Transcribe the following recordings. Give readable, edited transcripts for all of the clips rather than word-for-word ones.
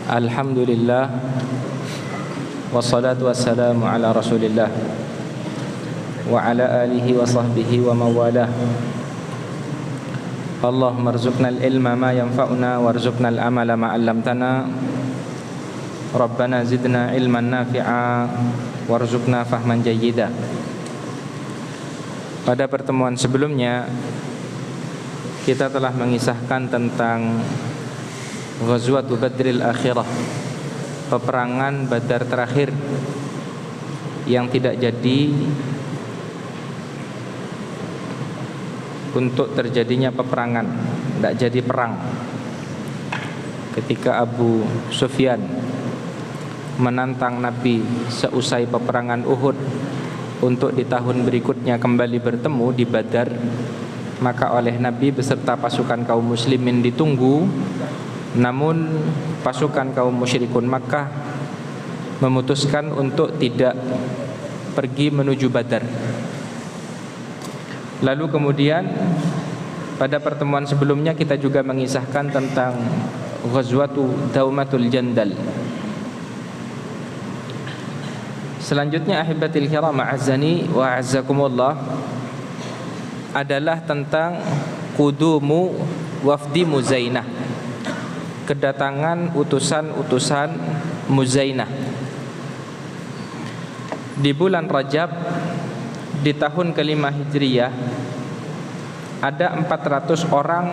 Alhamdulillah, wassalatu wassalamu ala rasulillah wa ala alihi wa sahbihi wa mawalah. Allahumma arzuqna al-ilma ma yanfa'una warzuqna al-amala ma 'allamtana. Rabbana zidna ilman nafi'a warzuqna fahman jayyida. Pada pertemuan sebelumnya kita telah mengisahkan tentang Ghazwatu Badril Akhirah, peperangan Badar terakhir yang tidak jadi untuk terjadinya peperangan, tidak jadi perang. Ketika Abu Sufyan menantang Nabi seusai peperangan Uhud untuk di tahun berikutnya kembali bertemu di Badar, maka oleh Nabi beserta pasukan kaum muslimin ditunggu. Namun pasukan kaum musyrikun Makkah memutuskan untuk tidak pergi menuju Badar. Lalu kemudian pada pertemuan sebelumnya kita juga mengisahkan tentang Ghazwatu Daumatul Jandal. Selanjutnya ahibatil kiram a'azzani wa a'azzakumullah adalah tentang Qudumu Wafdi Muzainah, kedatangan utusan-utusan Muzainah di bulan Rajab di tahun kelima Hijriyah. Ada 400 orang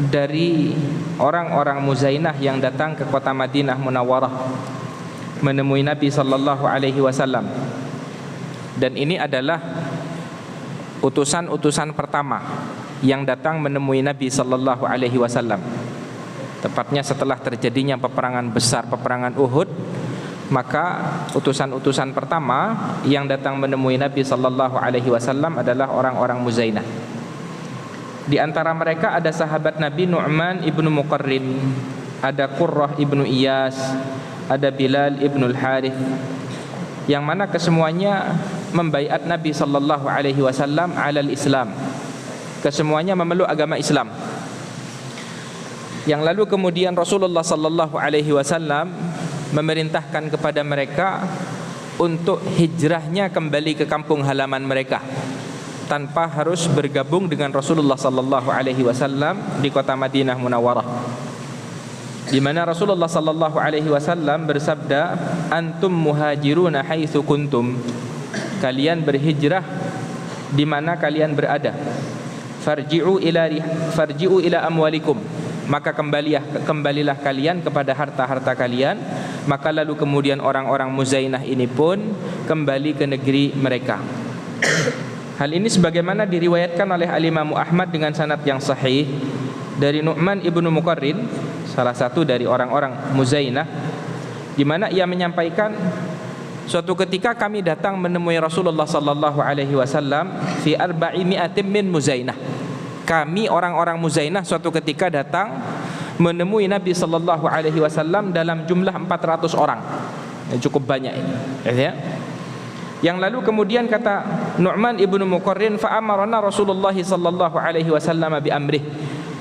dari orang-orang Muzainah yang datang ke kota Madinah Munawwarah menemui Nabi sallallahu alaihi wasallam. Dan ini adalah utusan-utusan pertama yang datang menemui Nabi sallallahu alaihi wasallam. Tepatnya setelah terjadinya peperangan besar, peperangan Uhud, maka utusan-utusan pertama yang datang menemui Nabi sallallahu alaihi wasallam adalah orang-orang Muzainah. Di antara mereka ada sahabat Nabi Nu'man ibnu Muqarrin, ada Qurrah ibnu Iyas, ada Bilal ibnu al-Harith, yang mana kesemuanya membaiat Nabi sallallahu alaihi wasallam alal Islam. Kesemuanya memeluk agama Islam. Yang lalu kemudian Rasulullah sallallahu alaihi wasallam memerintahkan kepada mereka untuk hijrahnya kembali ke kampung halaman mereka tanpa harus bergabung dengan Rasulullah sallallahu alaihi wasallam di kota Madinah Munawwarah, di mana Rasulullah sallallahu alaihi wasallam bersabda, antum muhajiruna haitsu kuntum, kalian berhijrah di mana kalian berada. Farji'u ila amwalikum, maka kembalilah kalian kepada harta-harta kalian. Maka lalu kemudian orang-orang Muzainah ini pun kembali ke negeri mereka. Hal ini sebagaimana diriwayatkan oleh Al-Imam Ahmad dengan sanad yang sahih dari Nu'man ibnu Muqarrin, salah satu dari orang-orang Muzainah, di mana ia menyampaikan, suatu ketika kami datang menemui Rasulullah sallallahu alaihi wasallam fi 400 min Muzainah. Kami orang-orang Muzainah suatu ketika datang menemui Nabi sallallahu alaihi wasallam dalam jumlah 400 orang. Cukup banyak ini, ya. Yang lalu kemudian kata Nu'man ibnu Muqarrin, fa amarna Rasulullah sallallahu alaihi wasallam bi amrih.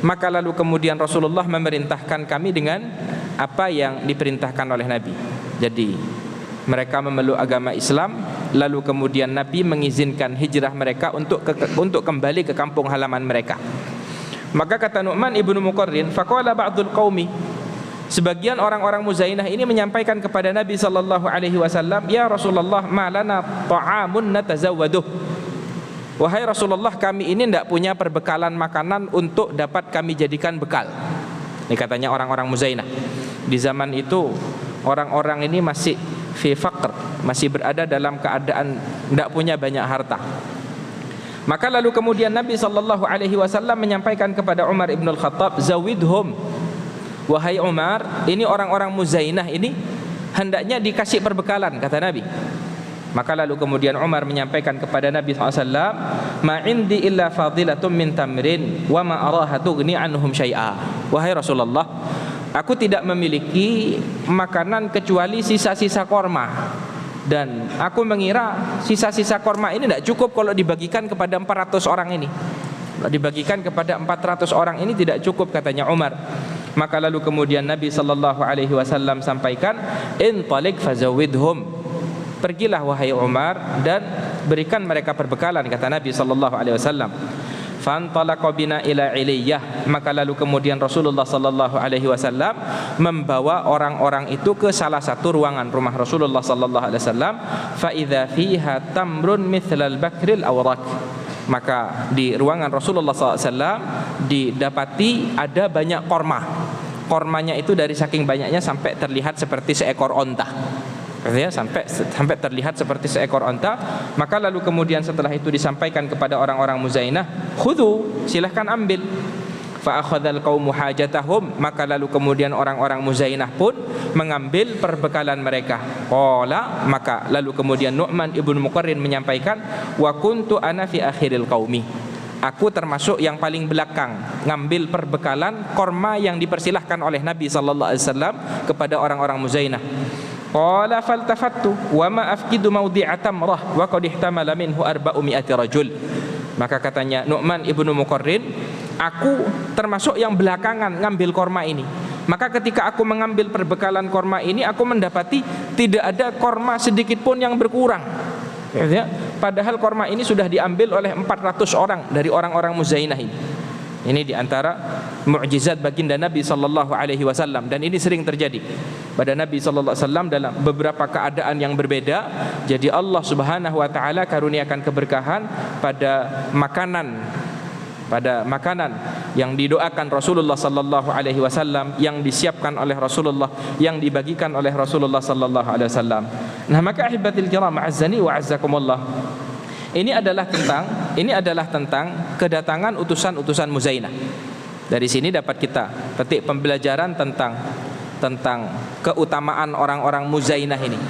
Maka lalu kemudian Rasulullah memerintahkan kami dengan apa yang diperintahkan oleh Nabi. Jadi mereka memeluk agama Islam, lalu kemudian Nabi mengizinkan hijrah mereka untuk kembali ke kampung halaman mereka. Maka kata Nu'man ibnu Muqarrin, faqala ba'dul qaumi, sebagian orang-orang Muzainah ini menyampaikan kepada Nabi sallallahu alaihi wasallam, ya Rasulullah, ma lana ta'amun natazawwaduh. Wahai Rasulullah, kami ini tidak punya perbekalan makanan untuk dapat kami jadikan bekal. Ini katanya orang-orang Muzainah. Di zaman itu orang-orang ini masih fi faqr, masih berada dalam keadaan tidak punya banyak harta. Maka lalu kemudian Nabi sallallahu alaihi wasallam menyampaikan kepada Umar ibn al-Khattab, zawidhum, wahai Umar, ini orang-orang Muzainah ini hendaknya dikasih perbekalan, kata Nabi. Maka lalu kemudian Umar menyampaikan kepada Nabi SAW, ma indi illa fadilatum min tamrin wa ma araha tughni anhum syai'a. Wahai Rasulullah, aku tidak memiliki makanan kecuali sisa-sisa korma, dan aku mengira sisa-sisa korma ini tidak cukup kalau dibagikan kepada 400 orang ini. Kalau dibagikan kepada 400 orang ini tidak cukup, katanya Umar. Maka lalu kemudian Nabi sallallahu alaihi wasallam sampaikan, "Intalik fazawidhum." Pergilah wahai Umar dan berikan mereka perbekalan, kata Nabi sallallahu alaihi wasallam. Fantalaqa bina ila Iliyah. Maka lalu kemudian Rasulullah sallallahu alaihi wasallam membawa orang-orang itu ke salah satu ruangan rumah Rasulullah sallallahu alaihi wasallam. Fa idza fiha tamrun mithlal bakril awrak. Maka di ruangan Rasulullah sallallahu alaihi wasallam didapati ada banyak korma. Kormanya itu dari saking banyaknya sampai terlihat seperti seekor onta. Ya, sampai terlihat seperti seekor onta. Maka lalu kemudian setelah itu disampaikan kepada orang-orang Muzainah, khudhu, silahkan ambil. Fa akhadzal qaumu hajatahum. Maka lalu kemudian orang-orang Muzainah pun mengambil perbekalan mereka. Qala, maka lalu kemudian Nu'man ibnu Muqarrin menyampaikan, wa kuntu ana fi akhiril qaumi. Aku termasuk yang paling belakang ngambil perbekalan korma yang dipersilahkan oleh Nabi sallallahu alaihi wasallam kepada orang-orang Muzainah. Qala faltafattu wa ma afqidu mawdi'a tamrah wa qad ihtamala minhu 400 rajul. Maka katanya Nu'man ibnu Muqarrin, aku termasuk yang belakangan ngambil korma ini. Maka ketika aku mengambil perbekalan korma ini, aku mendapati tidak ada korma sedikit pun yang berkurang. Ya, padahal korma ini sudah diambil oleh 400 orang dari orang-orang Muzainah ini. Ini diantara mukjizat baginda Nabi sallallahu alaihi wasallam, dan ini sering terjadi pada Nabi sallallahu alaihi wasallam dalam beberapa keadaan yang berbeda. Jadi Allah Subhanahu wa taala karuniakan keberkahan pada makanan yang didoakan Rasulullah sallallahu alaihi wasallam, yang disiapkan oleh Rasulullah, yang dibagikan oleh Rasulullah sallallahu alaihi wasallam. Nah, maka ahibatil kiram ma'azzani wa azzakumullah, ini adalah tentang kedatangan utusan-utusan Muzainah. Dari sini dapat kita petik pembelajaran tentang keutamaan orang-orang Muzainah ini,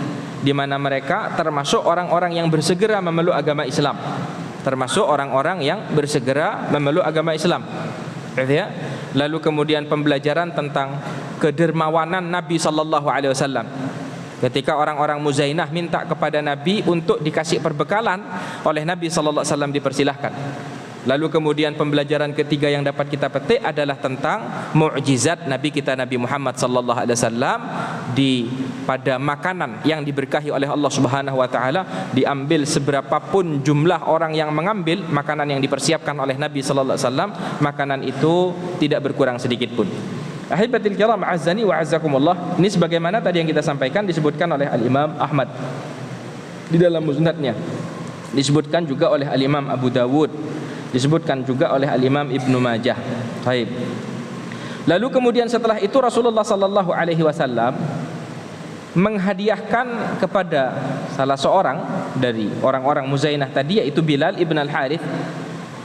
di mana mereka termasuk orang-orang yang bersegera memeluk agama Islam. Ya. Lalu kemudian pembelajaran tentang kedermawanan Nabi sallallahu alaihi wasallam. Ketika orang-orang Muzainah minta kepada Nabi untuk dikasih perbekalan, oleh Nabi sallallahu alaihi wasallam dipersilahkan. Lalu kemudian pembelajaran ketiga yang dapat kita petik adalah tentang mukjizat Nabi kita Nabi Muhammad sallallahu alaihi wasallam pada makanan yang diberkahi oleh Allah Subhanahu wa taala. Diambil seberapapun jumlah orang yang mengambil makanan yang dipersiapkan oleh Nabi sallallahu alaihi wasallam, makanan itu tidak berkurang sedikit pun. Ahibatil kiram azzani wa azzakumullah. Ini sebagaimana tadi yang kita sampaikan disebutkan oleh Al-Imam Ahmad di dalam musnadnya, disebutkan juga oleh Al-Imam Abu Dawud, disebutkan juga oleh Al-Imam Ibnu Majah. Baik. Lalu kemudian setelah itu Rasulullah sallallahu alaihi wasallam menghadiahkan kepada salah seorang dari orang-orang Muzainah tadi, yaitu Bilal ibn Al-Harith.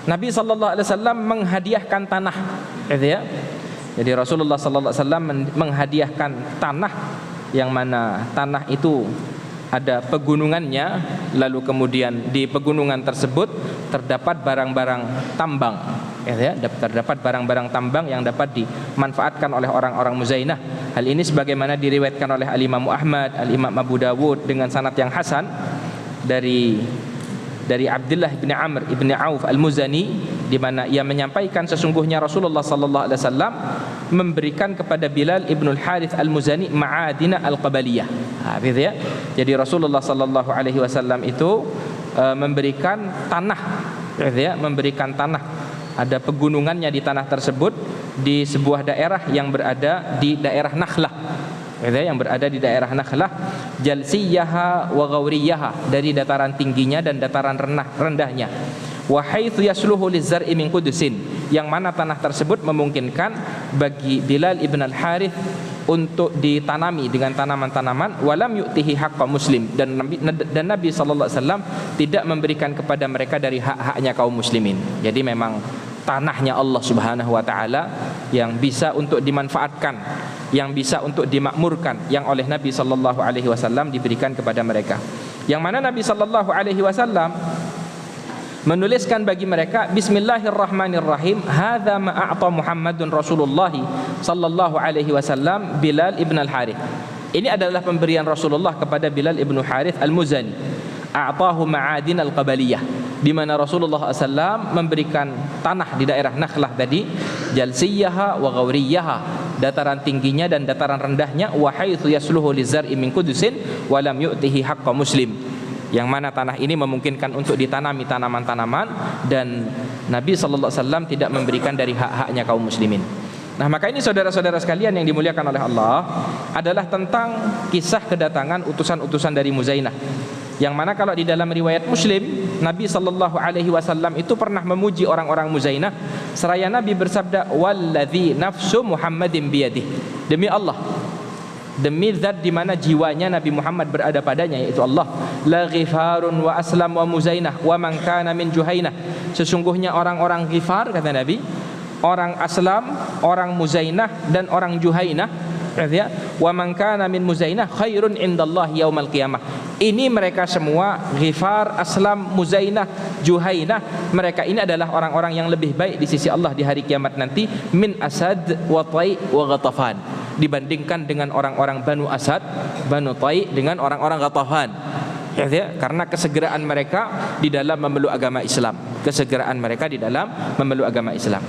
Nabi sallallahu alaihi wasallam menghadiahkan tanah, gitu ya. Jadi Rasulullah sallallahu alaihi wasallam menghadiahkan tanah, yang mana tanah itu ada pegunungannya. Lalu kemudian di pegunungan tersebut terdapat barang-barang tambang, ya, terdapat barang-barang tambang yang dapat dimanfaatkan oleh orang-orang Muzainah. Hal ini sebagaimana diriwayatkan oleh Al-Imam Ahmad, Al-Imam Abu Dawud dengan sanad yang hasan dari Abdullah bin Amr ibn Auf Al-Muzani, di mana ia menyampaikan sesungguhnya Rasulullah sallallahu alaihi wasallam memberikan kepada Bilal ibn Al-Harith Al-Muzani ma'adina al-qabaliyah. Gitu ya. Jadi Rasulullah sallallahu alaihi wasallam itu memberikan tanah, gitu ya, memberikan tanah. Ada pegunungannya di tanah tersebut, di sebuah daerah yang berada di daerah Nakhlah, yang berada di daerah Nakhlah, jalsiyaha wa ghauriyaha, dari dataran tingginya dan dataran rendahnya. Wa haitsu yasluhu lizar'i min qudusin, yang mana tanah tersebut memungkinkan bagi Bilal ibn Al-Harith untuk ditanami dengan tanaman-tanaman. Walam yu'tihi haqqa muslim, dan Nabi sallallahu alaihi wasallam tidak memberikan kepada mereka dari hak-haknya kaum muslimin. Jadi memang tanahnya Allah Subhanahu wa taala yang bisa untuk dimanfaatkan, yang bisa untuk dimakmurkan, yang oleh Nabi sallallahu alaihi wasallam diberikan kepada mereka. Yang mana Nabi sallallahu alaihi wasallam menuliskan bagi mereka, Bismillahirrahmanirrahim, hadza ma a'ta Muhammadun Rasulullah sallallahu alaihi wasallam Bilal ibn Al-Harith. Ini adalah pemberian Rasulullah kepada Bilal ibn Harith Al-Muzani. A'tahu ma'adin al-qabaliyah, di mana Rasulullah SAW memberikan tanah di daerah Nakhlah tadi, jalsiyaha wa ghauriyaha, dataran tingginya dan dataran rendahnya, wa haitsu yasluhu lizar'i min qudusin wa lam yu'tihi haqqa muslim, yang mana tanah ini memungkinkan untuk ditanami tanaman-tanaman dan Nabi sallallahu alaihi wasallam tidak memberikan dari hak-haknya kaum muslimin. Nah, maka ini saudara-saudara sekalian yang dimuliakan oleh Allah adalah tentang kisah kedatangan utusan-utusan dari Muzainah, yang mana kalau di dalam riwayat Muslim, Nabi sallallahu alaihi wasallam itu pernah memuji orang-orang Muzainah seraya Nabi bersabda, "Walladzi nafsu Muhammadin biyadihi." Demi Allah, demi zat di mana jiwanya Nabi Muhammad berada padanya, yaitu Allah, la Ghifarun wa Aslam wa Muzainah wa man kana min Juhainah. Sesungguhnya orang-orang Ghifar, kata Nabi, orang Aslam, orang Muzainah dan orang Juhainah, ya, wa man kana min Muzainah khairun indallahi yaumal qiyamah. Ini mereka semua, Ghifar, Aslam, Muzainah, Juhainah, mereka ini adalah orang-orang yang lebih baik di sisi Allah di hari kiamat nanti, min Asad wa Tai wa Ghatafan, dibandingkan dengan orang-orang Banu Asad, Banu Tai, dengan orang-orang Ghatafan, ya, karena kesegeraan mereka di dalam memeluk agama Islam, kesegeraan mereka di dalam memeluk agama Islam.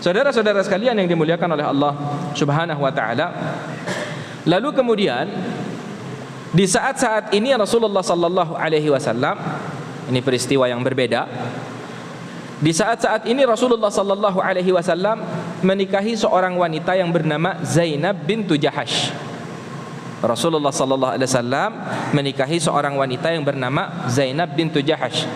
Saudara-saudara sekalian yang dimuliakan oleh Allah Subhanahu wa taala, lalu kemudian di saat-saat ini Rasulullah sallallahu alaihi wasallam, ini peristiwa yang berbeda. Di saat-saat ini Rasulullah sallallahu alaihi wasallam menikahi seorang wanita yang bernama Zainab bintu Jahash. Rasulullah sallallahu alaihi wasallam menikahi seorang wanita yang bernama Zainab bintu Jahash,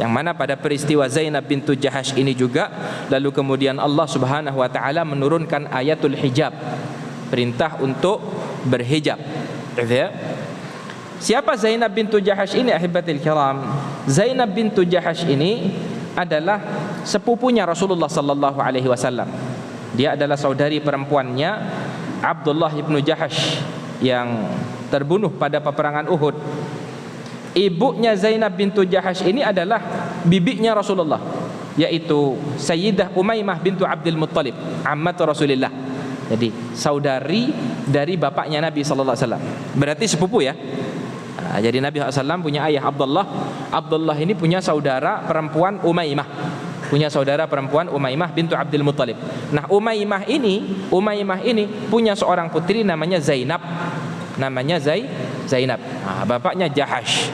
yang mana pada peristiwa Zainab bintu Jahash ini juga lalu kemudian Allah Subhanahu wa taala menurunkan ayatul hijab, perintah untuk berhijab. Siapa Zainab bintu Jahash ini, ahibatil kiram? Zainab bintu Jahash ini adalah sepupunya Rasulullah sallallahu alaihi wasallam. Dia adalah saudari perempuannya Abdullah ibnu Jahash yang terbunuh pada peperangan Uhud. Ibunya Zainab bintu Jahash ini adalah bibinya Rasulullah, yaitu Sayyidah Umaymah bintu Abdul Muttalib, ammat Rasulullah. Jadi saudari dari bapaknya Nabi sallallahu alaihi wasallam. Berarti sepupu ya. Nah, jadi Nabi SAW punya ayah Abdullah. Abdullah ini punya saudara perempuan Umaymah, punya saudara perempuan Umaymah bintu Abdul Muttalib. Nah, Umaymah ini punya seorang putri namanya Zainab. Namanya Zainab. Nah, bapaknya Jahash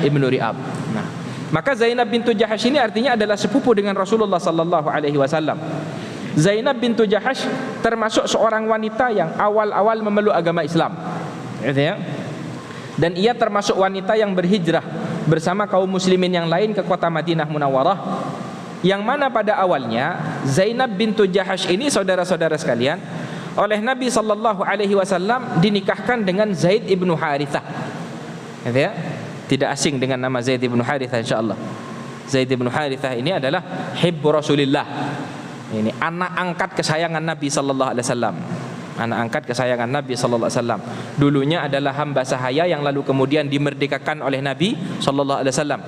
ibnu Ri'ab. Nah, maka Zainab bintu Jahash ini artinya adalah sepupu dengan Rasulullah sallallahu alaihi wasallam. Zainab bintu Jahash termasuk seorang wanita yang awal-awal memeluk agama Islam, ya. Dan ia termasuk wanita yang berhijrah bersama kaum muslimin yang lain ke kota Madinah Munawwarah, yang mana pada awalnya Zainab bintu Jahash ini, saudara-saudara sekalian, oleh Nabi sallallahu alaihi wasallam dinikahkan dengan Zaid ibnu Harithah, ya. Tidak asing dengan nama Zaid ibnu Harithah, insyaallah. Zaid ibnu Harithah ini adalah hibbu Rasulillah. Ini anak angkat kesayangan Nabi sallallahu alaihi wasallam. Anak angkat kesayangan Nabi sallallahu alaihi wasallam. Dulunya adalah hamba sahaya yang lalu kemudian dimerdekakan oleh Nabi sallallahu alaihi wasallam.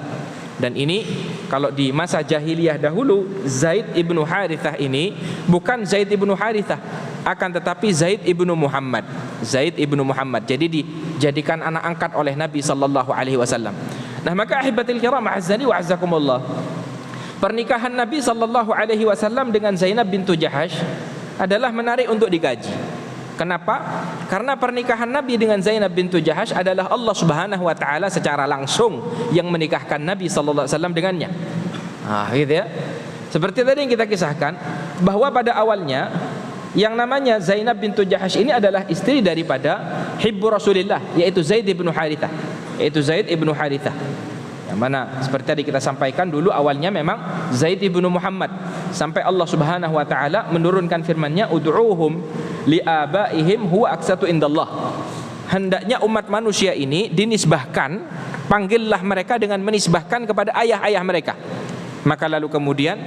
Dan ini kalau di masa jahiliyah dahulu, Zaid ibnu Harithah ini bukan Zaid ibnu Harithah, akan tetapi Zaid ibnu Muhammad. Zaid ibnu Muhammad. Jadi dijadikan anak angkat oleh Nabi sallallahu alaihi wasallam. Nah, maka ahibatil kiram, azzani wa azzakumullah, pernikahan Nabi sallallahu alaihi wasallam dengan Zainab bintu Jahash adalah menarik untuk dikaji. Kenapa? Karena pernikahan Nabi dengan Zainab bintu Jahash adalah Allah Subhanahu wa taala secara langsung yang menikahkan Nabi sallallahu alaihi wasallam dengannya. Ah, gitu ya. Seperti tadi yang kita kisahkan, bahwa pada awalnya yang namanya Zainab bintu Jahash ini adalah istri daripada hibbu Rasulillah, yaitu Zaid ibnu Harithah. Yang mana seperti tadi kita sampaikan dulu, awalnya memang Zaid ibnu Muhammad, sampai Allah Subhanahu wa taala menurunkan firman-Nya, ud'uuhum liabaihim huwa aqsatu indallah. Hendaknya umat manusia ini dinisbahkan, panggillah mereka dengan menisbahkan kepada ayah-ayah mereka. Maka lalu kemudian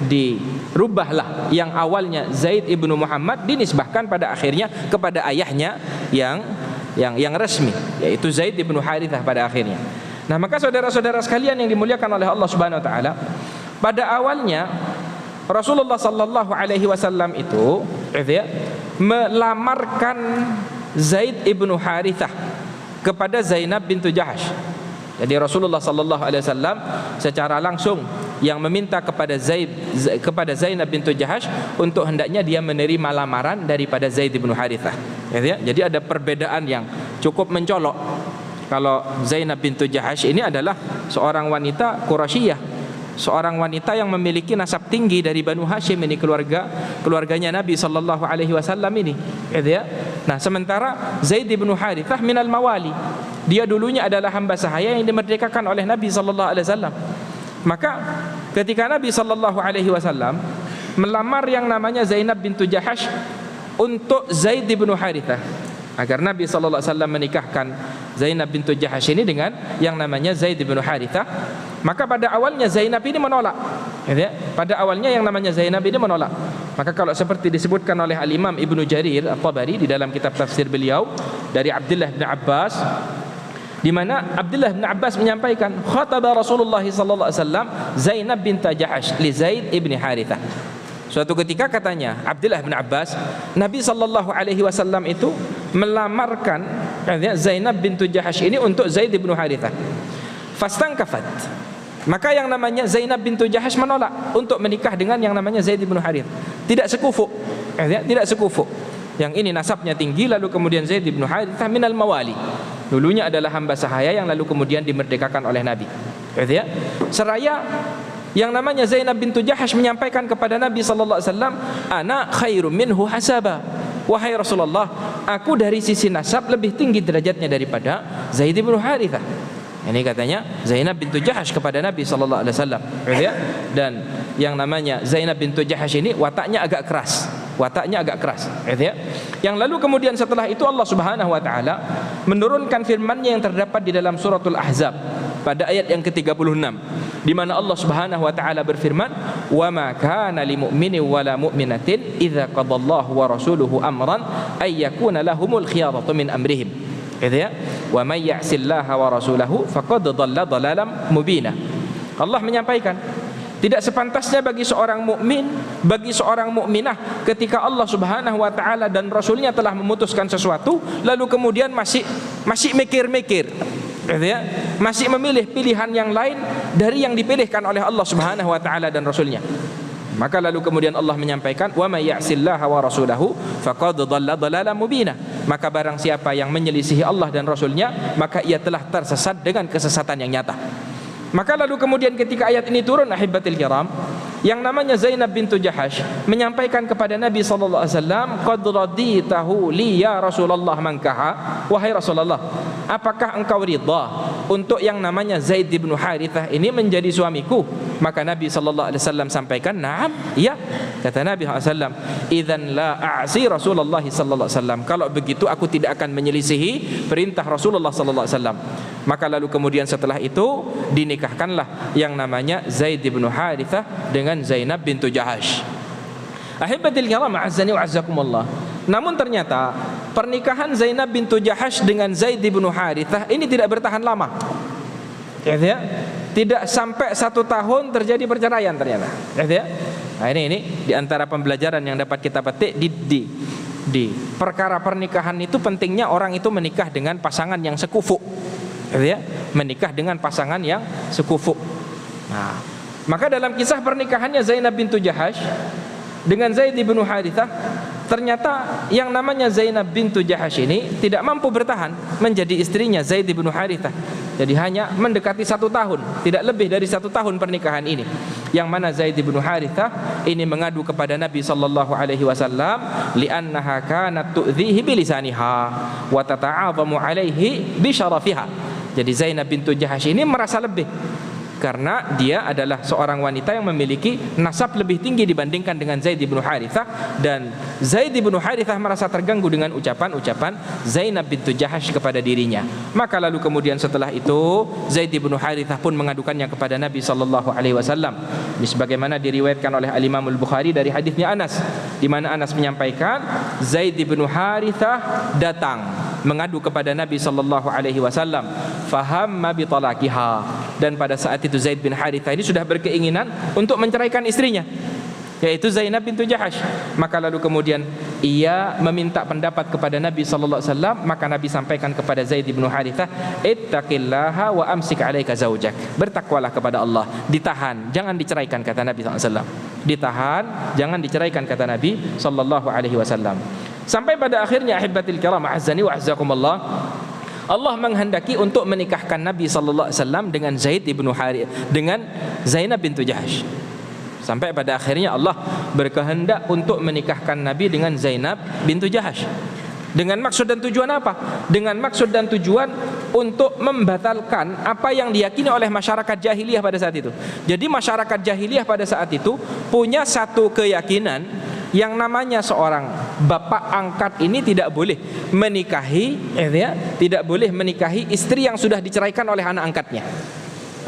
dirubahlah yang awalnya Zaid ibnu Muhammad dinisbahkan pada akhirnya kepada ayahnya yang resmi, yaitu Zaid ibnu Harithah pada akhirnya. Nah, maka saudara-saudara sekalian yang dimuliakan oleh Allah Subhanahu wa taala, pada awalnya Rasulullah sallallahu alaihi wasallam itu melamarkan Zaid ibnu Harithah kepada Zainab bintu Jahash. Jadi Rasulullah sallallahu alaihi wasallam secara langsung yang meminta kepada Zainab bintu Jahash untuk hendaknya dia menerima lamaran daripada Zaid bin Harithah. Ya, jadi ada perbedaan yang cukup mencolok. Kalau Zainab bintu Jahash ini adalah seorang wanita Quraisyah, seorang wanita yang memiliki nasab tinggi dari Banu Hashim, ini keluarganya Nabi sallallahu alaihi wasallam ini. Ya. Nah, sementara Zaid bin Harithah minal mawali. Dia dulunya adalah hamba sahaya yang dimerdekakan oleh Nabi sallallahu alaihi wasallam. Maka ketika Nabi sallallahu alaihi wasallam melamar yang namanya Zainab bintu Jahash untuk Zaid bin Harithah, agar Nabi sallallahu alaihi wasallam menikahkan Zainab bintu Jahash ini dengan yang namanya Zaid bin Harithah, maka pada awalnya Zainab ini menolak. Ya, pada awalnya yang namanya Zainab ini menolak. Maka kalau seperti disebutkan oleh Al-Imam Ibnu Jarir At-Tabari di dalam kitab tafsir beliau dari Abdullah bin Abbas, di mana Abdullah bin Abbas menyampaikan khataba Rasulullah sallallahu alaihi wasallam Zainab bint Jahash li Zaid ibn Harithah. Suatu ketika katanya Abdullah bin Abbas, Nabi sallallahu alaihi wasallam itu melamarkan Zainab bintu Jahash ini untuk Zaid bin Harithah. Fastangkafat. Maka yang namanya Zainab bintu Jahash menolak untuk menikah dengan yang namanya Zaid bin Harith. Tidak sekufu. Tidak sekufu. Yang ini nasabnya tinggi, lalu kemudian Zaid bin Harithah minal mawali. Dulunya adalah hamba sahaya yang lalu kemudian dimerdekakan oleh Nabi. Seraya yang namanya Zainab bintu Jahash menyampaikan kepada Nabi sallallahu alaihi wasallam, "Ana khairum minhu hasaba." Wahai Rasulullah, aku dari sisi nasab lebih tinggi derajatnya daripada Zaid bin Harithah. Ini katanya Zainab bintu Jahash kepada Nabi sallallahu alaihi wasallam. Dan yang namanya Zainab bintu Jahash ini wataknya agak keras. Yang lalu kemudian setelah itu Allah Subhanahu wa taala menurunkan firman-Nya yang terdapat di dalam suratul Ahzab pada ayat yang ke-36, di mana Allah Subhanahu wa taala berfirman, "Wa ma kana lil mu'minin wa la mu'minatin idza qadallahu wa rasuluhu amran ay yakuna lahumul khiyaratu min amrihim." Wa may ya'sillaha wa rasulahu faqad dhalla dhalalan mubina. Allah menyampaikan, tidak sepantasnya bagi seorang mukmin, bagi seorang mukminah ketika Allah Subhanahu wa taala dan Rasulnya telah memutuskan sesuatu lalu kemudian masih mikir-mikir, masih memilih pilihan yang lain dari yang dipilihkan oleh Allah Subhanahu wa taala dan Rasulnya. Maka lalu kemudian Allah menyampaikan, wa may ya'sillaha wa rasulahu faqad dhalla dhalalan mubina. Maka barang siapa yang menyelisihi Allah dan Rasulnya, maka ia telah tersesat dengan kesesatan yang nyata. Maka lalu kemudian ketika ayat ini turun, ahibatil kiram, yang namanya Zainab bintu Jahash menyampaikan kepada Nabi sallallahu alaihi wasallam, qad raditahu li ya Rasulullah mankaha. Wahai Rasulullah, apakah engkau ridha untuk yang namanya Zaid bin Harithah ini menjadi suamiku? Maka Nabi sallallahu alaihi wasallam sampaikan, "Na'am." Ya, kata Nabi sallallahu alaihi wasallam, "Idzan la a'si Rasulullah sallallahu alaihi wasallam." Kalau begitu aku tidak akan menyelisihi perintah Rasulullah sallallahu alaihi wasallam. Maka lalu kemudian setelah itu dinikahkanlah yang namanya Zaid bin Harithah dengan Zainab bintu Jahash. Ahibatil kiram, a'azzani wa a'azzakumullah. Namun ternyata pernikahan Zainab bintu Jahash dengan Zaid bin Harithah ini tidak bertahan lama. Tidak sampai 1 tahun terjadi perceraian ternyata. Nah, ini di antara pembelajaran yang dapat kita petik di perkara pernikahan itu, pentingnya orang itu menikah dengan pasangan yang sekufu. Menikah dengan pasangan yang sekufu. Nah, maka dalam kisah pernikahannya Zainab bintu Jahash dengan Zaid bin Harithah, ternyata yang namanya Zainab bintu Jahash ini tidak mampu bertahan menjadi istrinya Zaid bin Harithah. Jadi hanya mendekati 1 tahun, tidak lebih dari 1 tahun pernikahan ini. Yang mana Zaid bin Harithah ini mengadu kepada Nabi sallallahu alaihi wasallam, li'annaha kanat tu'dhihi bilisaniha wa tata'adhamu alaihi bi syarafiha. Jadi Zainab bintu Jahash ini merasa lebih karena dia adalah seorang wanita yang memiliki nasab lebih tinggi dibandingkan dengan Zaid bin Harithah, dan Zaid bin Harithah merasa terganggu dengan ucapan-ucapan Zainab bintu Jahash kepada dirinya. Maka lalu kemudian setelah itu Zaid bin Harithah pun mengadukannya kepada Nabi sallallahu alaihi wasallam. Ini sebagaimana diriwayatkan oleh Al-Imam Al-Bukhari dari hadisnya Anas, di mana Anas menyampaikan Zaid bin Harithah datang mengadu kepada Nabi sallallahu alaihi wasallam, fahamma bi talaqiha, dan pada saat itu Zaid bin Harithah ini sudah berkeinginan untuk menceraikan istrinya, yaitu Zainab bintu Jahash. Maka lalu kemudian ia meminta pendapat kepada Nabi sallallahu alaihi wasallam, maka Nabi sampaikan kepada Zaid bin Harithah, ittaqillaha wa amsik 'alaika zaujak. Bertakwalah kepada Allah, ditahan, jangan diceraikan, kata Nabi sallallahu alaihi wasallam. Ditahan, jangan diceraikan, kata Nabi sallallahu alaihi wasallam. Sampai pada akhirnya, ahibatil kiram, azzani wa azzakumullah, Allah menghendaki untuk menikahkan Nabi sallallahu alaihi wasallam dengan Zaid bin Harithah, dengan Zainab bintu Jahsy. Sampai pada akhirnya Allah berkehendak untuk menikahkan Nabi dengan Zainab bintu Jahsy. Dengan maksud dan tujuan apa? Dengan maksud dan tujuan untuk membatalkan apa yang diyakini oleh masyarakat jahiliyah pada saat itu. Jadi masyarakat jahiliyah pada saat itu punya satu keyakinan, yang namanya seorang bapak angkat ini tidak boleh menikahi, tidak boleh menikahi istri yang sudah diceraikan oleh anak angkatnya.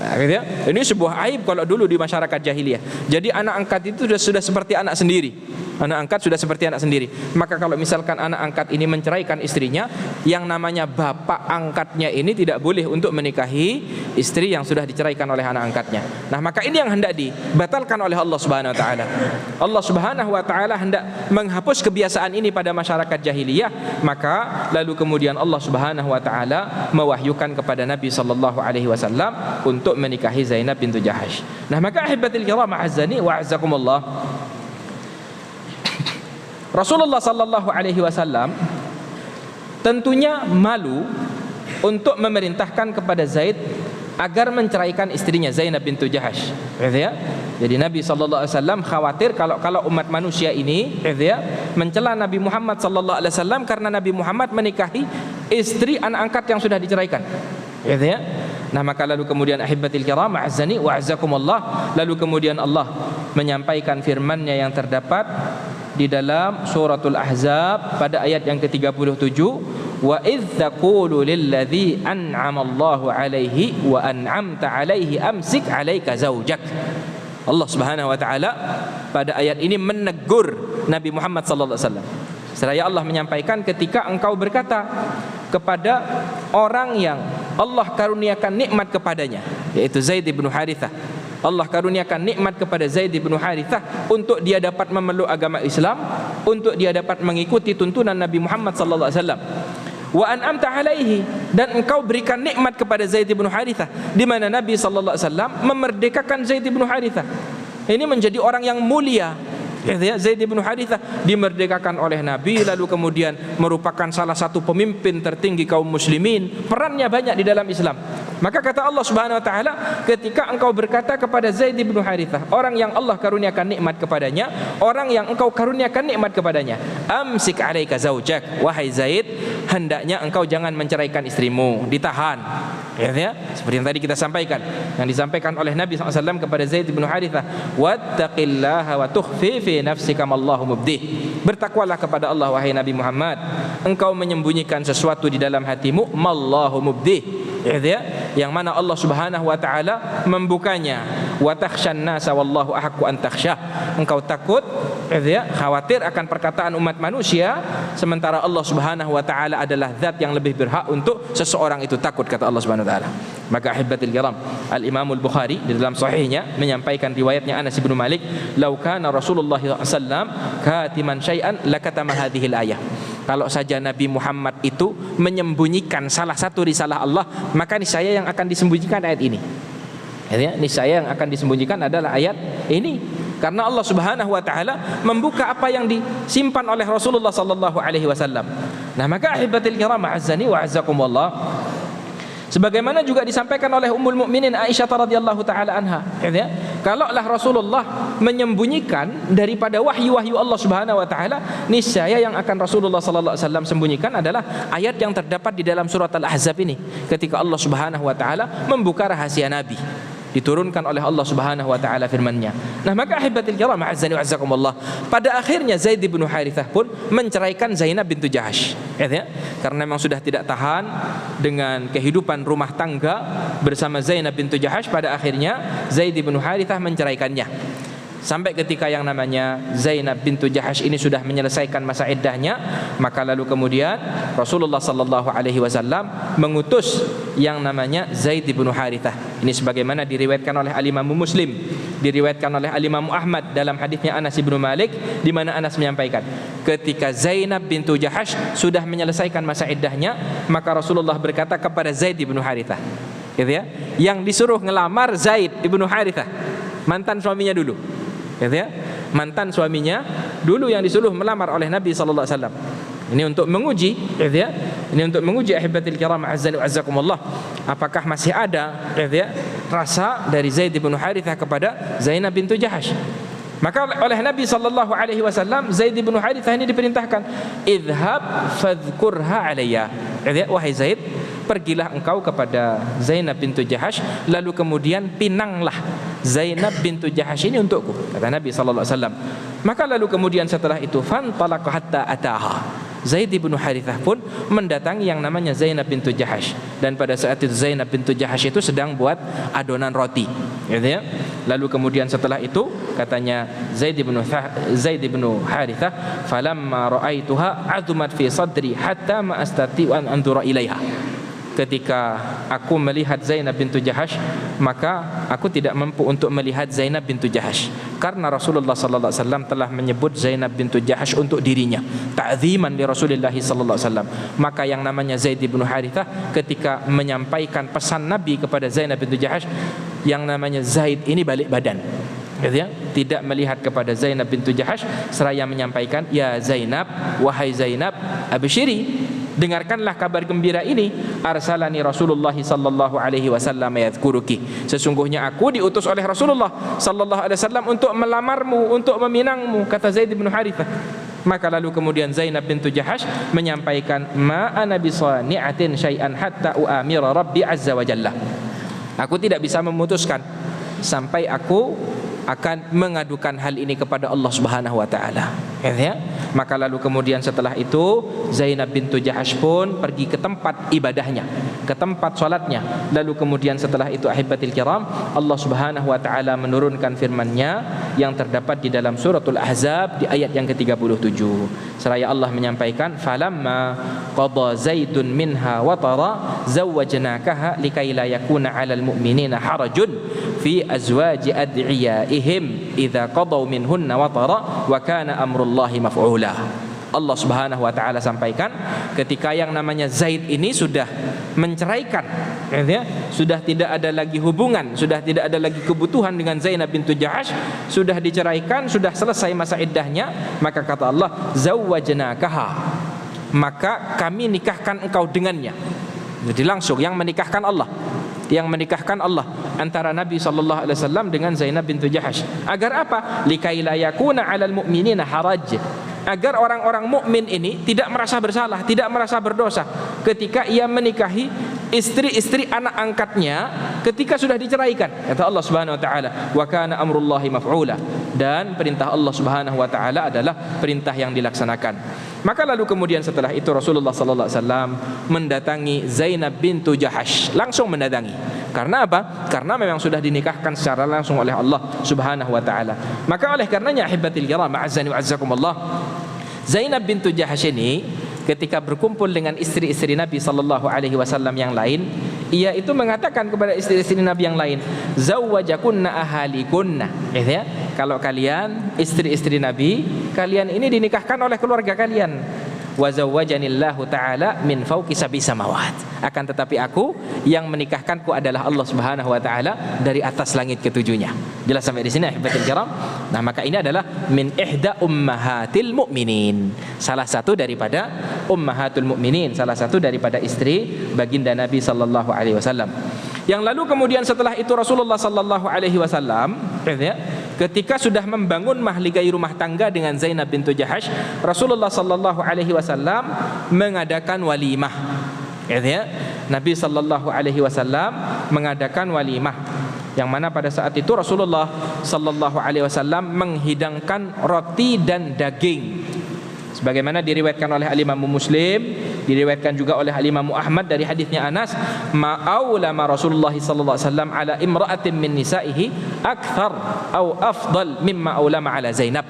Nah, gitu ya. Ini sebuah aib kalau dulu di masyarakat jahiliyah. Jadi anak angkat itu sudah seperti anak sendiri. Anak angkat sudah seperti anak sendiri. Maka kalau misalkan anak angkat ini menceraikan istrinya, yang namanya bapak angkatnya ini tidak boleh untuk menikahi istri yang sudah diceraikan oleh anak angkatnya. Nah, maka ini yang hendak dibatalkan oleh Allah Subhanahu wa taala. Allah Subhanahu wa taala hendak menghapus kebiasaan ini pada masyarakat jahiliyah, maka lalu kemudian Allah Subhanahu wa taala mewahyukan kepada Nabi sallallahu alaihi wasallam untuk menikahi Zainab bintu Jahsy. Nah, maka ahibatil kiram, azzani wa azzakumullah, Rasulullah sallallahu alaihi wasallam tentunya malu untuk memerintahkan kepada Zaid agar menceraikan istrinya Zainab bintu Jahsy. Ya. Jadi Nabi sallallahu alaihi wasallam khawatir kalau umat manusia ini mencela Nabi Muhammad sallallahu alaihi wasallam karena Nabi Muhammad menikahi istri anak angkat yang sudah diceraikan. Ya. Nah, maka lalu kemudian ahibatil kiram, azzani wa azzakumullah, lalu kemudian Allah menyampaikan firman-Nya yang terdapat di dalam suratul Ahzab pada ayat yang ke-37, wa idz taqulu lilladzi an'ama Allahu 'alaihi wa an'amta 'alaihi amsik 'alaika zaujak. Allah Subhanahu wa taala pada ayat ini menegur Nabi Muhammad sallallahu alaihi wasallam. Seraya Allah menyampaikan, ketika engkau berkata kepada orang yang Allah karuniakan nikmat kepadanya, yaitu Zaid bin Harithah, Allah karuniakan nikmat kepada Zaid bin Harithah untuk dia dapat memeluk agama Islam, untuk dia dapat mengikuti tuntunan Nabi Muhammad sallallahu alaihi wasallam. Wa an'amta alaihi, dan engkau berikan nikmat kepada Zaid bin Harithah, di mana Nabi sallallahu alaihi wasallam memerdekakan Zaid bin Harithah. Ini menjadi orang yang mulia. Zaid bin Harithah dimerdekakan oleh Nabi, lalu kemudian merupakan salah satu pemimpin tertinggi kaum muslimin, perannya banyak di dalam Islam. Maka kata Allah Subhanahu wa taala, ketika engkau berkata kepada Zaid bin Harithah, orang yang Allah karuniakan nikmat kepadanya, orang yang engkau karuniakan nikmat kepadanya, amsik 'alaika zaujak, wahai Zaid, hendaknya engkau jangan menceraikan istrimu, ditahan. Ya, seperti yang tadi kita sampaikan, yang disampaikan oleh Nabi SAW kepada Zaid bin Harithah, wattaqillaha wa tukhfi fi nafsika mallahu mubdih. Bertakwalah kepada Allah wahai Nabi Muhammad, engkau menyembunyikan sesuatu di dalam hatimu, mallahu mubdih, ya, yang mana Allah Subhanahu wa taala membukanya. Wa takhshan nasa wallahu ahaqqu an takhshah. Engkau takut, ya, khawatir akan perkataan umat manusia, sementara Allah Subhanahu wa taala adalah zat yang lebih berhak untuk seseorang itu takut, kata Allah Subhanahu wa taala. Maka ahibatil kiram, Al-Imam Al-Bukhari di dalam sahihnya menyampaikan riwayatnya Anas bin Malik, "Lau kana Rasulullah sallallahu alaihi wasallam katiman syai'an lakatama hadhihi al-ayah." Kalau saja Nabi Muhammad itu menyembunyikan salah satu risalah Allah, maka niscaya yang akan disembunyikan ayat ini. Ya, niscaya yang akan disembunyikan adalah ayat ini. Karena Allah Subhanahu wa taala membuka apa yang disimpan oleh Rasulullah sallallahu alaihi wasallam. Nah, maka ahibatil kiram, azzani wa azzakumullah, sebagaimana juga disampaikan oleh Ummul Mukminin Aisyah radhiyallahu taala anha, ya, kalaulah Rasulullah menyembunyikan daripada wahyu-wahyu Allah Subhanahu wa taala, niscaya yang akan Rasulullah sallallahu alaihi wasallam sembunyikan adalah ayat yang terdapat di dalam surat Al-Ahzab ini, ketika Allah Subhanahu wa taala membuka rahasia Nabi. Diturunkan oleh Allah Subhanahu wa taala firman-Nya. Nah, maka ahibatil kiram, azzani wa azzakumullah, pada akhirnya Zaid bin Harithah pun menceraikan Zainab bintu Jahsy, ya, karena memang sudah tidak tahan dengan kehidupan rumah tangga bersama Zainab bintu Jahsy. Pada akhirnya Zaid bin Harithah menceraikannya, sampai ketika yang namanya Zainab bintu Jahsy ini sudah menyelesaikan masa iddahnya, maka lalu kemudian Rasulullah sallallahu alaihi wasallam mengutus yang namanya Zaid bin Harithah. Ini sebagaimana diriwayatkan oleh Al-Imam Muslim diriwayatkan oleh Imam Ahmad dalam hadisnya Anas bin Malik, di mana Anas menyampaikan ketika Zainab bintu Jahash sudah menyelesaikan masa iddahnya, maka Rasulullah berkata kepada Zaid bin Harithah, gitu ya, yang disuruh ngelamar Zaid bin Harithah, mantan suaminya dulu, gitu ya, mantan suaminya dulu yang disuruh melamar oleh Nabi sallallahu alaihi wasallam. Ini untuk menguji, gitu ya. Ini untuk menguji ahibatil kiram azzani wa azzakumullah, apakah masih ada, gitu ya, rasa dari Zaid bin Harithah kepada Zainab bintu Jahash. Maka oleh Nabi sallallahu alaihi wasallam Zaid bin Harithah ini diperintahkan, idhab fadhkurha alayya, gitu ya, wahai Zaid, pergilah engkau kepada Zainab bintu Jahash, lalu kemudian pinanglah Zainab bintu Jahash ini untukku, kata Nabi sallallahu alaihi wasallam. Maka lalu kemudian setelah itu fantalaqa hatta ataha, Zaid bin Harithah pun mendatangi yang namanya Zainab bintu Jahash, dan pada saat itu Zainab bintu Jahash itu sedang buat adonan roti, gitu ya. Lalu kemudian setelah itu katanya Zaid bin Harithah, falamma ra'aituha azumat fi sadri hatta ma astati an anzura ilaiha. Ketika aku melihat Zainab bintu Jahash, maka aku tidak mampu untuk melihat Zainab bintu Jahash, karena Rasulullah sallallahu alaihi wasallam telah menyebut Zainab bintu Jahash untuk dirinya, ta'ziman li Rasulillah sallallahu alaihi wasallam. Maka yang namanya Zaid bin Harithah ketika menyampaikan pesan Nabi kepada Zainab bintu Jahash, yang namanya Zaid ini balik badan, gitu ya, tidak melihat kepada Zainab bintu Jahash, seraya menyampaikan, ya Zainab, wahai Zainab, absyiri, dengarkanlah kabar gembira ini, arsalani Rasulullah sallallahu alaihi wasallam yadhkuruki, sesungguhnya aku diutus oleh Rasulullah sallallahu alaihi wasallam untuk melamarmu, untuk meminangmu, kata Zaid bin Harithah. Maka lalu kemudian Zainab bintu Jahash menyampaikan, ma ana bisani'atin syai'an hatta u'amira rabbi azza wa jalla, aku tidak bisa memutuskan sampai aku akan mengadukan hal ini kepada Allah Subhanahu wa taala, ya. Maka lalu kemudian setelah itu Zainab bintu Jahash pun pergi ke tempat ibadahnya, ke tempat salatnya. Lalu kemudian setelah itu ahibatil kiram, Allah Subhanahu wa taala menurunkan firman-Nya yang terdapat di dalam suratul Ahzab di ayat yang ke-37. Seraya Allah menyampaikan, falamma qada Zaidun minha watara zawwajnakaha likai la yakuna 'alal mu'minina harajun fi azwaji ad'iyaihim idza qadaw minhunna watara wa kana amrullahi maf'ula. Allah Subhanahu wa taala sampaikan ketika yang namanya Zaid ini sudah menceraikan, ya, sudah tidak ada lagi hubungan, sudah tidak ada lagi kebutuhan dengan Zainab bintu Jahash, sudah diceraikan, sudah selesai masa iddahnya, maka kata Allah, zawwajnakaha, maka kami nikahkan engkau dengannya. Jadi langsung yang menikahkan Allah, yang menikahkan Allah antara Nabi sallallahu alaihi wasallam dengan Zainab bintu Jahash. Agar apa? Likai la yakuna 'alal mu'minina haraj, agar orang-orang mukmin ini tidak merasa bersalah, tidak merasa berdosa ketika ia menikahi istri-istri anak angkatnya ketika sudah diceraikan. Kata Allah Subhanahu wa taala, wa kana amrullahi maf'ula, dan perintah Allah Subhanahu wa taala adalah perintah yang dilaksanakan. Maka lalu kemudian setelah itu Rasulullah sallallahu alaihi wasallam mendatangi Zainab bintu Jahash, langsung mendatangi. Karena apa? Karena memang sudah dinikahkan secara langsung oleh Allah Subhanahu wa taala. Maka oleh karenanya ahibatil kiram a'azzani wa azzakumullah, Zainab bintu Jahash ini ketika berkumpul dengan istri-istri Nabi sallallahu alaihi wasallam yang lain, ia itu mengatakan kepada istri-istri Nabi yang lain, zawwajakunna ahalikunna, ya, kalau kalian istri-istri Nabi, kalian ini dinikahkan oleh keluarga kalian. Wa zawwajanillahu ta'ala min fawqi sab'i samawat, akan tetapi aku yang menikahkanku adalah Allah Subhanahu wa taala dari atas langit ketujuhnya. Jelas sampai di sini ahibatul kiram. Nah, maka ini adalah min ihda ummahatil mu'minin, salah satu daripada ummahatul mu'minin, salah satu daripada istri baginda Nabi sallallahu alaihi wasallam. Yang lalu kemudian setelah itu Rasulullah sallallahu alaihi wasallam, ya, ketika sudah membangun mahligai rumah tangga dengan Zainab bintu Jahash, Rasulullah sallallahu alaihi wasallam mengadakan walimah, ya. Nabi sallallahu alaihi wasallam mengadakan walimah, yang mana pada saat itu Rasulullah sallallahu alaihi wasallam menghidangkan roti dan daging, sebagaimana diriwayatkan oleh Imam Muslim, diriwayatkan juga oleh Imam Ahmad dari hadisnya Anas, ma'aulama Rasulullah sallallahu alaihi wasallam ala imra'atin min nisa'ihi akthar au afdal mimma aulama ala Zainab.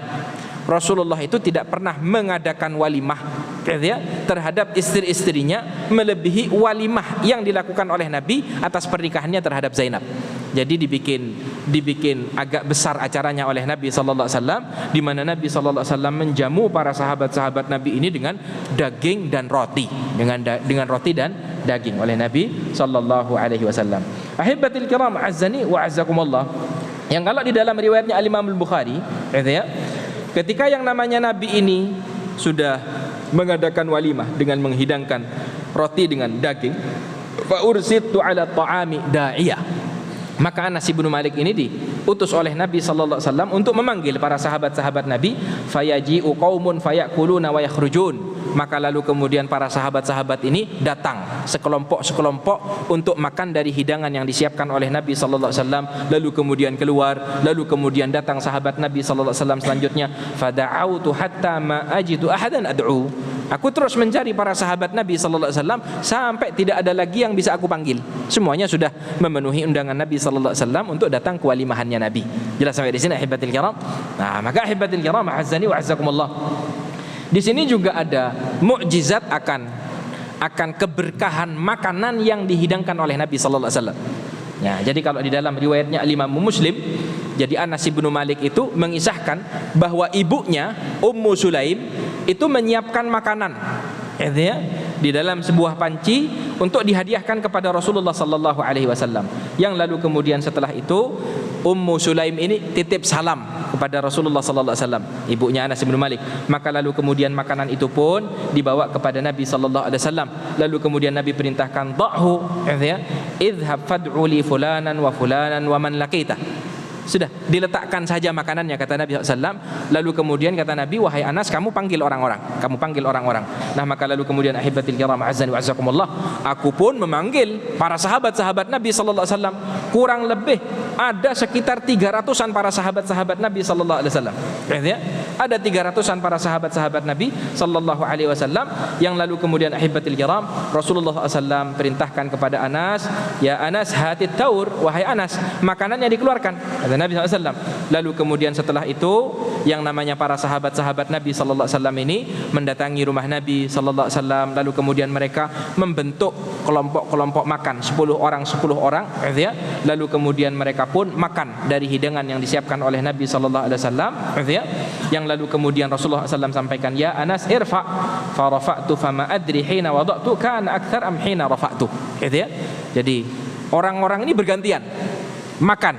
Rasulullah itu tidak pernah mengadakan walimah, ya, terhadap istri-istrinya melebihi walimah yang dilakukan oleh Nabi atas pernikahannya terhadap Zainab. Jadi dibikin agak besar acaranya oleh Nabi sallallahu alaihi wasallam, di mana Nabi sallallahu alaihi wasallam menjamu para sahabat-sahabat Nabi ini dengan daging dan roti, dengan roti dan daging oleh Nabi sallallahu alaihi wasallam. Ahibatil kiram, azzani wa azzakumullah. Yang kalau di dalam riwayatnya Al-Imam Al-Bukhari, ya, ketika yang namanya Nabi ini sudah mengadakan walimah dengan menghidangkan roti dengan daging, fa ursitu ala ta'ami da'iyah, maka Anas bin Malik ini diutus oleh Nabi sallallahu alaihi wasallam untuk memanggil para sahabat-sahabat Nabi, fayaji'u qaumun fayakuluna wa yakhrujun. Maka lalu kemudian para sahabat-sahabat ini datang sekelompok untuk makan dari hidangan yang disiapkan oleh Nabi sallallahu alaihi wasallam, lalu kemudian keluar, lalu kemudian datang sahabat Nabi sallallahu alaihi wasallam selanjutnya, fada'autu hatta ma ajidu ahadan ad'u. Aku terus mencari para sahabat Nabi sallallahu alaihi wasallam sampai tidak ada lagi yang bisa aku panggil. Semuanya sudah memenuhi undangan Nabi sallallahu alaihi wasallam untuk datang ke walimahannya Nabi. Jelas sampai di sini ahibatil kiram. Nah, maka ahibatil kiram, azzani wa azzakumullah. Di sini juga ada mukjizat akan keberkahan makanan yang dihidangkan oleh Nabi sallallahu alaihi wasallam. Ya, jadi kalau di dalam riwayatnya Imam Muslim, jadi Anas bin Malik itu mengisahkan bahwa ibunya Ummu Sulaim itu menyiapkan makanan, ya, di dalam sebuah panci untuk dihadiahkan kepada Rasulullah sallallahu alaihi wasallam. Yang lalu kemudian setelah itu Ummu Sulaim ini titip salam kepada Rasulullah sallallahu alaihi wasallam, ibunya Anas bin Malik. Maka lalu kemudian makanan itu pun dibawa kepada Nabi sallallahu alaihi wasallam. Lalu kemudian Nabi perintahkan, "Dha'hu, ya, idhhab fad'u li fulanan wa fulanan wa man laqita." Sudah diletakkan saja makanannya, kata Nabi SAW. Lalu kemudian kata Nabi, wahai Anas, kamu panggil orang-orang. Nah, maka lalu kemudian ahibatil kiram, azan wa azakumullah, aku pun memanggil para sahabat-sahabat Nabi sallallahu alaihi wasallam. Kurang lebih ada sekitar 300-an para sahabat-sahabat Nabi sallallahu alaihi wasallam. Ya, ada 300-an para sahabat-sahabat Nabi sallallahu alaihi wasallam, yang lalu kemudian ahibatil kiram, Rasulullah SAW perintahkan kepada Anas, ya Anas, hatit taur, wahai Anas, makanannya dikeluarkan, kata Nabi SAW. Lalu kemudian setelah itu yang namanya para sahabat-sahabat Nabi sallallahu alaihi wasallam ini mendatangi rumah Nabi sallallahu alaihi wasallam. Lalu kemudian mereka membentuk kelompok-kelompok makan, 10 orang, ya. Lalu kemudian mereka pun makan dari hidangan yang disiapkan oleh Nabi sallallahu alaihi wasallam, ya. Yang lalu kemudian Rasulullah SAW sampaikan, ya Anas irfa, fa rafa'tu fama adri hina wada'tu kana akthar am hina rafa'tu, ya. Jadi orang-orang ini bergantian makan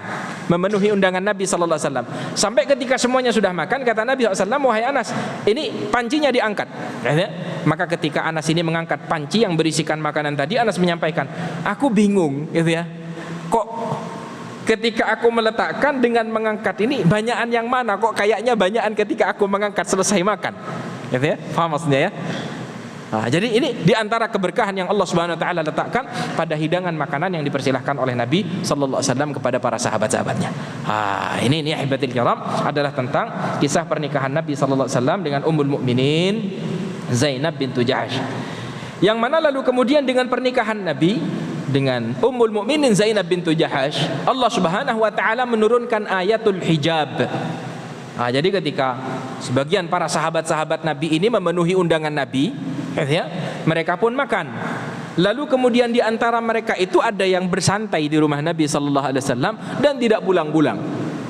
memenuhi undangan Nabi sallallahu alaihi wasallam. Sampai ketika semuanya sudah makan, kata Nabi sallallahu alaihi wasallam, wahai Anas, ini pancinya diangkat. Maka ketika Anas ini mengangkat panci yang berisikan makanan tadi, Anas menyampaikan, aku bingung, gitu ya. Kok ketika aku meletakkan dengan mengangkat ini banyakan yang mana? Kok kayaknya banyakan ketika aku mengangkat selesai makan. Gitu ya. Paham maksudnya ya? Nah, jadi ini diantara keberkahan yang Allah Subhanahu Wa Taala letakkan pada hidangan makanan yang dipersilahkan oleh Nabi Sallallahu Alaihi Wasallam kepada para sahabat-sahabatnya. Ini ahibatil kiram adalah tentang kisah pernikahan Nabi Sallallahu Alaihi Wasallam dengan Ummul Mukminin Zainab bintu Jahsh. Yang mana lalu kemudian dengan pernikahan Nabi dengan Ummul Mukminin Zainab bintu Jahsh, Allah Subhanahu Wa Taala menurunkan ayatul hijab. Jadi ketika sebagian para sahabat-sahabat Nabi ini memenuhi undangan Nabi, ya, mereka pun makan. Lalu kemudian di antara mereka itu ada yang bersantai di rumah Nabi sallallahu alaihi wasallam dan tidak pulang-pulang.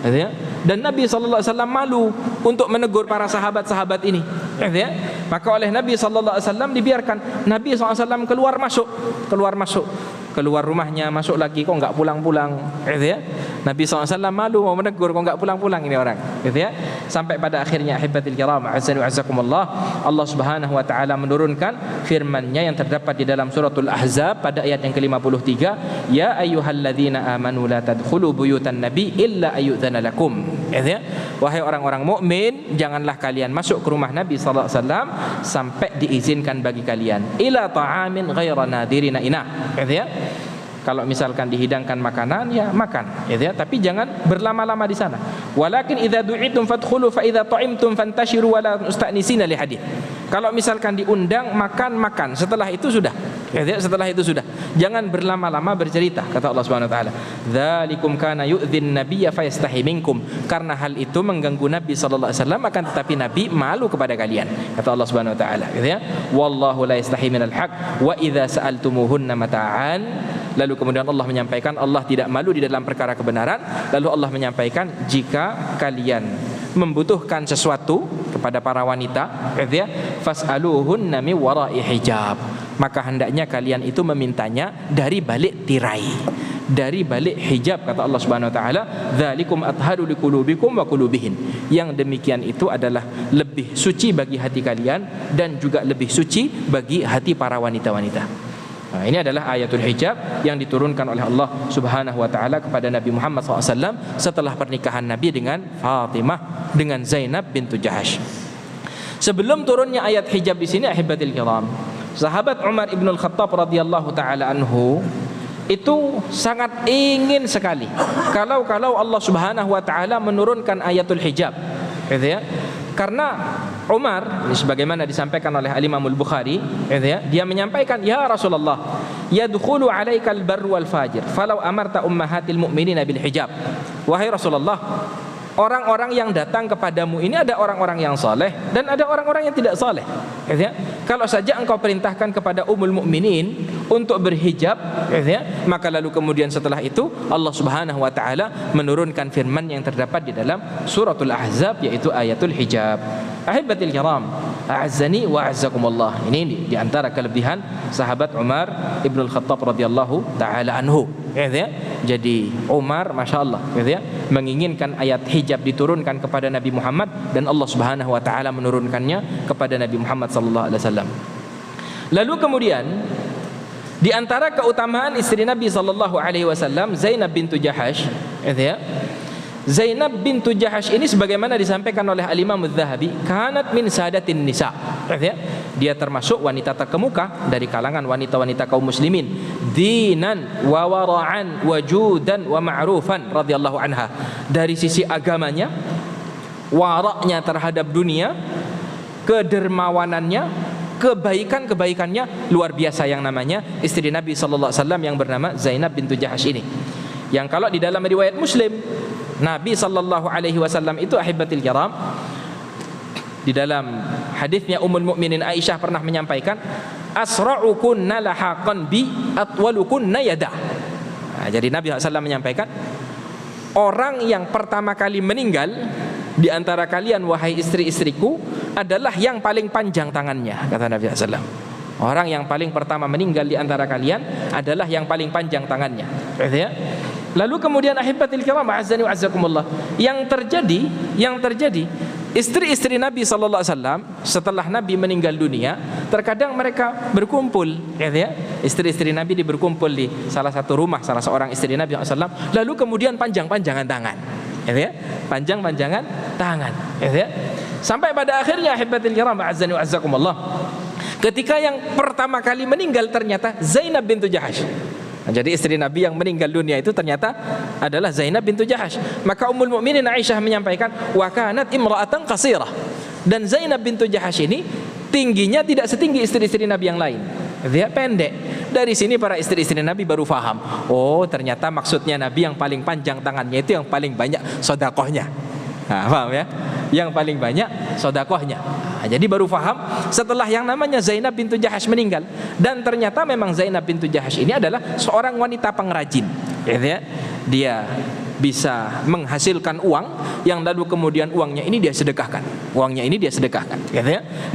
Ya. Dan Nabi sallallahu alaihi wasallam malu untuk menegur para sahabat-sahabat ini. Ya. Maka oleh Nabi sallallahu alaihi wasallam dibiarkan Nabi sallallahu alaihi wasallam keluar masuk. Keluar rumahnya, masuk lagi, kok enggak pulang-pulang, gitu ya. Nabi SAW malu mau menegur, kok enggak pulang-pulang ini orang, gitu ya. Sampai pada akhirnya ahibatil kiram, azza wa azakumullah, Allah Subhanahu wa taala menurunkan firman-Nya yang terdapat di dalam suratul Ahzab pada ayat yang ke-53, ya ayyuhalladzina amanu la tadkhulu buyutan nabi illa ayyudzana lakum, gitu ya. Wahai orang-orang mukmin, janganlah kalian masuk ke rumah Nabi sallallahu alaihi wasallam sampai diizinkan bagi kalian ila ta'amin ghaira nadirina inah, gitu ya. Kalau misalkan dihidangkan makanan, ya makan, ya, tapi jangan berlama-lama di sana. Walakin idza du'itum fadkhulu fa idza ta'imtum fantashiru wa la musta'nisina li hadith. Kalau misalkan diundang makan, setelah itu sudah. Ya, setelah itu sudah. Jangan berlama-lama bercerita, kata Allah Subhanahu wa taala. Dzalikum kana yu'dzin nabiyya fayastahi minkum. Karena hal itu mengganggu Nabi sallallahu alaihi wasallam, akan tetapi Nabi malu kepada kalian, kata Allah Subhanahu wa taala, gitu ya. Wallahu la yastahi minal haq wa idza sa'altumuhunna mata'an. Lalu kemudian Allah menyampaikan Allah tidak malu di dalam perkara kebenaran. Lalu Allah menyampaikan jika kalian membutuhkan sesuatu kepada para wanita, fas'aluhunna min wara'i hijab, maka hendaknya kalian itu memintanya dari balik tirai, dari balik hijab, kata Allah Subhanahu wa taala, dzalikum atharu liqulubikum wa qulubihin. Yang demikian itu adalah lebih suci bagi hati kalian dan juga lebih suci bagi hati para wanita-wanita. Nah, ini adalah ayatul hijab yang diturunkan oleh Allah Subhanahu wa taala kepada Nabi Muhammad SAW setelah pernikahan Nabi dengan Fatimah dengan Zainab bintu Jahash. Sebelum turunnya ayat hijab di sini, ahibatil kiram, sahabat Umar ibn al-Khattab radhiyallahu taala anhu itu sangat ingin sekali kalau Allah Subhanahu wa taala menurunkan ayatul hijab, gitu ya. Karena Umar, ini sebagaimana disampaikan oleh Al-Imam Al-Bukhari, dia menyampaikan, ya Rasulullah, yadkhulu alaikal barru wal fajir falau amarta ummahatil mu'minina bil hijab. Wahai Rasulullah, orang-orang yang datang kepadamu ini ada orang-orang yang saleh dan ada orang-orang yang tidak saleh. Kalau saja engkau perintahkan kepada ummul mukminin untuk berhijab, maka lalu kemudian setelah itu Allah Subhanahu wa taala menurunkan firman yang terdapat di dalam suratul Ahzab, yaitu ayatul hijab. Ahibatil kiram, a'azzani wa a'azzakumullah. Ini di antara kelebihan sahabat Umar ibn al-Khattab radhiyallahu taala anhu. Jadi Umar, masya Allah, menginginkan ayat hijab diturunkan kepada Nabi Muhammad dan Allah Subhanahu wa taala menurunkannya kepada Nabi Muhammad sallallahu alaihi wasallam. Lalu kemudian di antara keutamaan istri Nabi sallallahu alaihi wasallam, Zainab bintu Jahash, Zainab bintu Jahash ini sebagaimana disampaikan oleh Al-Imam Adz-Dzahabi, kanat min sadatin nisa. Dia termasuk wanita terkemuka dari kalangan wanita-wanita kaum muslimin, dinan wa wara'an wa judan wa ma'rufan radhiyallahu anha. Dari sisi agamanya, waraknya terhadap dunia, kedermawanannya, kebaikan-kebaikannya luar biasa yang namanya istri Nabi sallallahu alaihi wasallam yang bernama Zainab bintu Jahash ini. Yang kalau di dalam riwayat Muslim, Nabi sallallahu alaihi wasallam itu, ahibatil kiram, di dalam hadisnya Ummul Mukminin Aisyah pernah menyampaikan, asra'ukunna lahaqan bi atwalukunna yada. Nah, jadi Nabi SAW menyampaikan, orang yang pertama kali meninggal di antara kalian wahai istri-istriku adalah yang paling panjang tangannya, kata Nabi SAW. Orang yang paling pertama meninggal di antara kalian adalah yang paling panjang tangannya. Lalu kemudian ahibatil kiram, a'azzani wa a'azzakumullah, yang terjadi istri-istri Nabi sallallahu alaihi wasallam setelah Nabi meninggal dunia, terkadang mereka berkumpul, istri-istri Nabi berkumpul di salah satu rumah salah seorang istri Nabi sallallahu alaihi wasallam, lalu kemudian panjang-panjangan tangan, panjang-panjangan tangan, sampai pada akhirnya ahibatil kiram, a'azzani wa a'azzakumullah, ketika yang pertama kali meninggal ternyata Zainab bintu Jahash. Nah, jadi istri Nabi yang meninggal dunia itu ternyata adalah Zainab bintu Jahash. Maka Ummul Mukminin Aisyah menyampaikan, wa kanat imra'atan qasirah. Dan Zainab bintu Jahash ini tingginya tidak setinggi istri-istri Nabi yang lain. Dia pendek. Dari sini para istri-istri Nabi baru faham, oh ternyata maksudnya Nabi yang paling panjang tangannya itu yang paling banyak sedekahnya. Nah, paham ya? Yang paling banyak sedekahnya. Nah, jadi baru faham setelah yang namanya Zainab bintu Jahash meninggal. Dan ternyata memang Zainab bintu Jahash ini adalah seorang wanita pengrajin. Dia bisa menghasilkan uang yang lalu kemudian uangnya ini dia sedekahkan.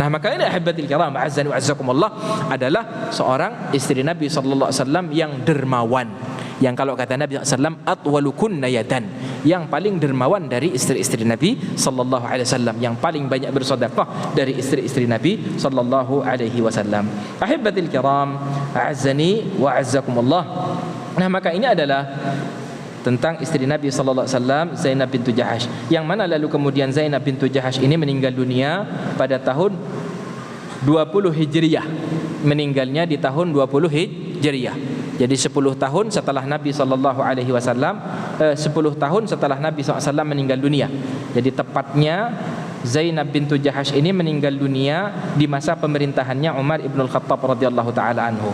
Nah, maka ini ahibatil kiram, a'azzani wa a'azzakumullah, adalah seorang istri Nabi sallallahu alaihi wasallam yang dermawan. Yang kalau kata Nabi SAW, atwalukunna yadan, yang paling dermawan dari istri-istri Nabi sallallahu alaihi wasallam, yang paling banyak bersedekah dari istri-istri Nabi sallallahu alaihi wasallam. Ahibatil kiram, a'azzani wa a'azzakumullah. Nah, maka ini adalah tentang istri Nabi sallallahu alaihi wasallam, Zainab bintu Jahash, yang mana lalu kemudian Zainab bintu Jahash ini meninggal dunia pada tahun 20 Hijriyah. Meninggalnya di tahun 20 Hijriyah. Jadi 10 tahun setelah Nabi sallallahu alaihi wasallam, 10 tahun setelah Nabi SAW meninggal dunia. Jadi tepatnya Zainab bintu Jahash ini meninggal dunia di masa pemerintahannya Umar ibn al-Khattab radhiyallahu taala anhu.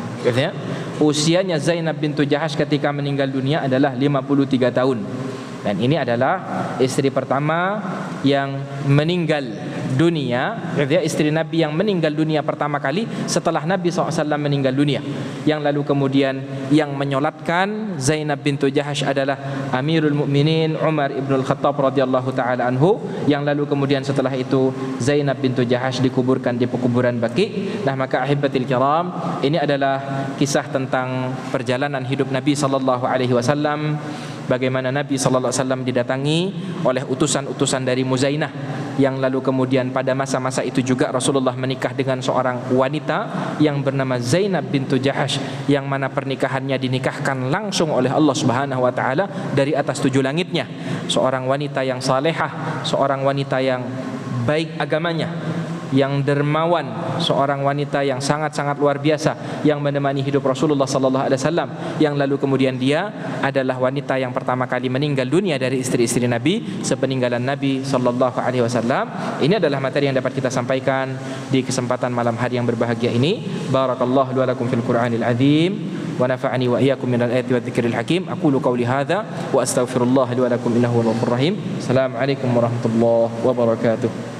Usianya Zainab bintu Jahash ketika meninggal dunia adalah 53 tahun. Dan ini adalah istri pertama yang meninggal dunia, istri Nabi yang meninggal dunia pertama kali setelah Nabi SAW meninggal dunia, yang lalu kemudian yang menyolatkan Zainab bintu Jahash adalah Amirul Mukminin Umar ibn al-Khattab radhiyallahu taala anhu, yang lalu kemudian setelah itu Zainab bintu Jahash dikuburkan di pekuburan Baqi. Nah, maka ahibatil kiram, ini adalah kisah tentang perjalanan hidup Nabi sallallahu alaihi wasallam, bagaimana Nabi sallallahu alaihi wasallam didatangi oleh utusan-utusan dari Muzainah, yang lalu kemudian pada masa-masa itu juga Rasulullah menikah dengan seorang wanita yang bernama Zainab bintu Jahash, yang mana pernikahannya dinikahkan langsung oleh Allah Subhanahu wa taala dari atas 7 langitnya. Seorang wanita yang salehah, seorang wanita yang baik agamanya, yang dermawan, seorang wanita yang sangat-sangat luar biasa yang menemani hidup Rasulullah sallallahu alaihi wasallam, yang lalu kemudian dia adalah wanita yang pertama kali meninggal dunia dari istri-istri Nabi sepeninggalan Nabi sallallahu alaihi wasallam. Ini adalah materi yang dapat kita sampaikan di kesempatan malam hari yang berbahagia ini. Barakallahu wa lakum fil Qur'anil azim wa nafa'ani wa iyyakum minal ayati wadh-dhikril hakim. Aqulu qawli hadza wa astaghfirullah li wa lakum innahu huwal ghafurur rahim. Assalamualaikum warahmatullahi wabarakatuh.